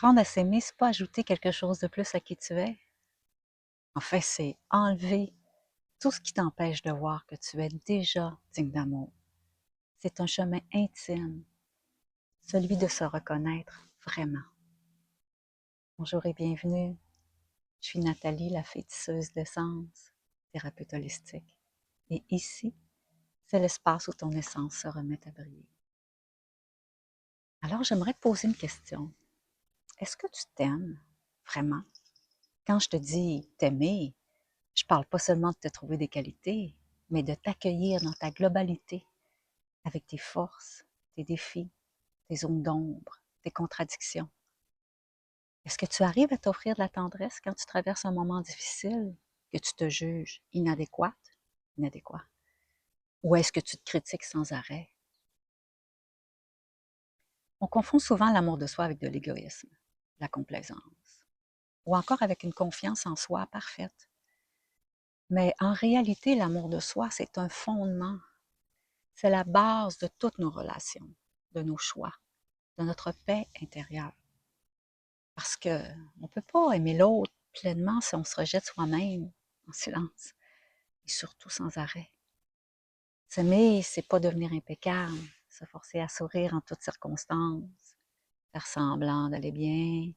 Apprendre à s'aimer, c'est pas ajouter quelque chose de plus à qui tu es. En fait, c'est enlever tout ce qui t'empêche de voir que tu es déjà digne d'amour. C'est un chemin intime, celui de se reconnaître vraiment. Bonjour et bienvenue. Je suis Nathalie, la fée tisseuse d'essence, thérapeute holistique. Et ici, c'est l'espace où ton essence se remet à briller. Alors, j'aimerais te poser une question. Est-ce que tu t'aimes vraiment? Quand je te dis t'aimer, je parle pas seulement de te trouver des qualités, mais de t'accueillir dans ta globalité, avec tes forces, tes défis, tes zones d'ombre, tes contradictions. Est-ce que tu arrives à t'offrir de la tendresse quand tu traverses un moment difficile, que tu te juges inadéquate, inadéquat? Ou est-ce que tu te critiques sans arrêt? On confond souvent l'amour de soi avec de l'égoïsme, la complaisance, ou encore avec une confiance en soi parfaite. Mais en réalité, l'amour de soi, c'est un fondement. C'est la base de toutes nos relations, de nos choix, de notre paix intérieure. Parce qu'on ne peut pas aimer l'autre pleinement si on se rejette soi-même en silence et surtout sans arrêt. S'aimer, c'est pas devenir impeccable, se forcer à sourire en toutes circonstances, faire semblant d'aller bien,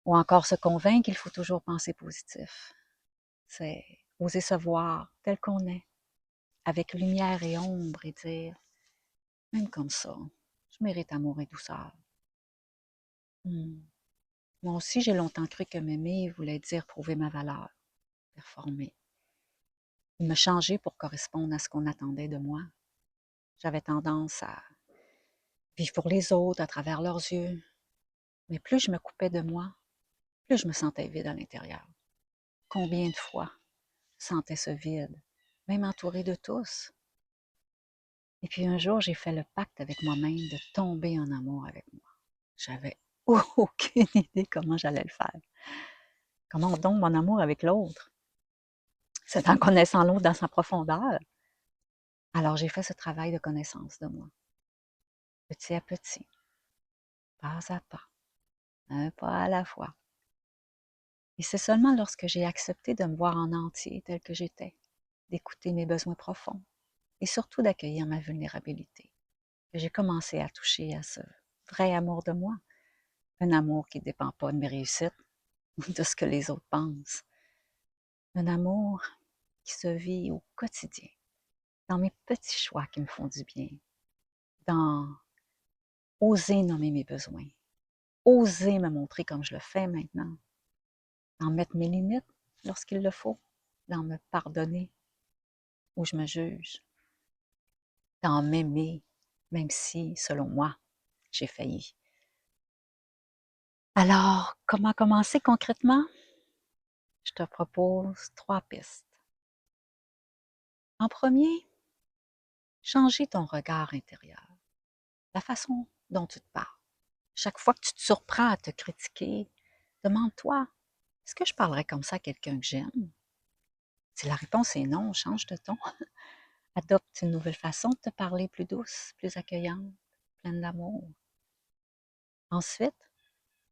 ou encore se convaincre qu'il faut toujours penser positif. C'est oser se voir tel qu'on est, avec lumière et ombre, et dire, même comme ça, je mérite amour et douceur. Moi aussi, j'ai longtemps cru que m'aimer voulait dire prouver ma valeur, performer, me changer pour correspondre à ce qu'on attendait de moi. J'avais tendance à vivre pour les autres à travers leurs yeux, mais plus je me coupais de moi, plus je me sentais vide à l'intérieur. Combien de fois je sentais ce vide, même entouré de tous? Et puis un jour, j'ai fait le pacte avec moi-même de tomber en amour avec moi. J'avais aucune idée comment j'allais le faire. Comment on tombe en amour avec l'autre? C'est en connaissant l'autre dans sa profondeur. Alors j'ai fait ce travail de connaissance de moi, petit à petit, pas à pas, un pas à la fois. Et c'est seulement lorsque j'ai accepté de me voir en entier tel que j'étais, d'écouter mes besoins profonds et surtout d'accueillir ma vulnérabilité, que j'ai commencé à toucher à ce vrai amour de moi, un amour qui ne dépend pas de mes réussites ou de ce que les autres pensent, un amour qui se vit au quotidien, dans mes petits choix qui me font du bien, dans oser nommer mes besoins, oser me montrer comme je le fais maintenant, d'en mettre mes limites lorsqu'il le faut, d'en me pardonner où je me juge, d'en m'aimer, même si, selon moi, j'ai failli. Alors, comment commencer concrètement? Je te propose 3 pistes. En premier, changer ton regard intérieur, la façon dont tu te parles. Chaque fois que tu te surprends à te critiquer, demande-toi, est-ce que je parlerais comme ça à quelqu'un que j'aime? Si la réponse est non, change de ton. Adopte une nouvelle façon de te parler plus douce, plus accueillante, pleine d'amour. Ensuite,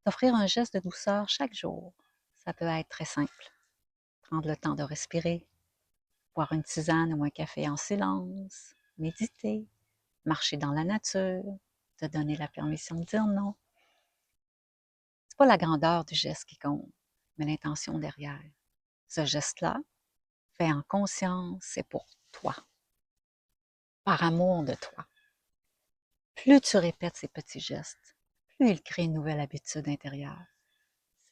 t'offrir un geste de douceur chaque jour. Ça peut être très simple. Prendre le temps de respirer, boire une tisane ou un café en silence, méditer, marcher dans la nature, te donner la permission de dire non. C'est pas la grandeur du geste qui compte, mais l'intention derrière. Ce geste-là, fait en conscience, c'est pour toi, par amour de toi. Plus tu répètes ces petits gestes, plus ils créent une nouvelle habitude intérieure,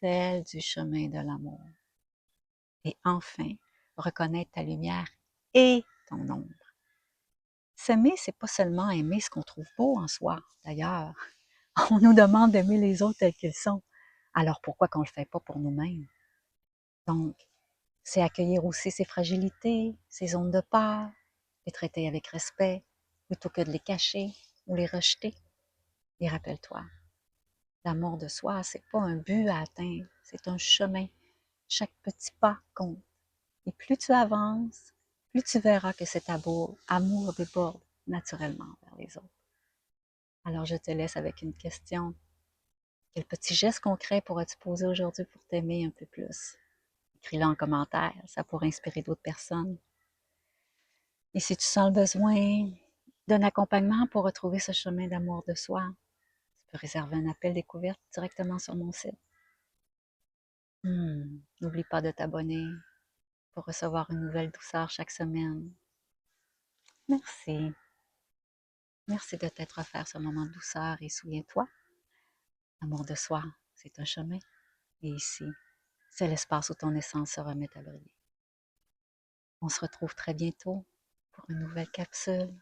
celle du chemin de l'amour. Et enfin, reconnaître ta lumière et ton ombre. S'aimer, c'est pas seulement aimer ce qu'on trouve beau en soi, d'ailleurs. On nous demande d'aimer les autres tels qu'ils sont. Alors pourquoi qu'on ne le fait pas pour nous-mêmes? Donc, c'est accueillir aussi ses fragilités, ses zones de peur, les traiter avec respect, plutôt que de les cacher ou les rejeter. Et rappelle-toi, l'amour de soi, c'est pas un but à atteindre, c'est un chemin. Chaque petit pas compte. Et plus tu avances, plus tu verras que cet amour déborde naturellement vers les autres. Alors je te laisse avec une question. Quel petit geste concret pourras-tu poser aujourd'hui pour t'aimer un peu plus? Écris-le en commentaire, ça pourrait inspirer d'autres personnes. Et si tu sens le besoin d'un accompagnement pour retrouver ce chemin d'amour de soi, tu peux réserver un appel découverte directement sur mon site. N'oublie pas de t'abonner pour recevoir une nouvelle douceur chaque semaine. Merci. Merci de t'être offert ce moment de douceur et souviens-toi, l'amour de soi, c'est un chemin. Et ici, c'est l'espace où ton essence se remet à briller. On se retrouve très bientôt pour une nouvelle capsule.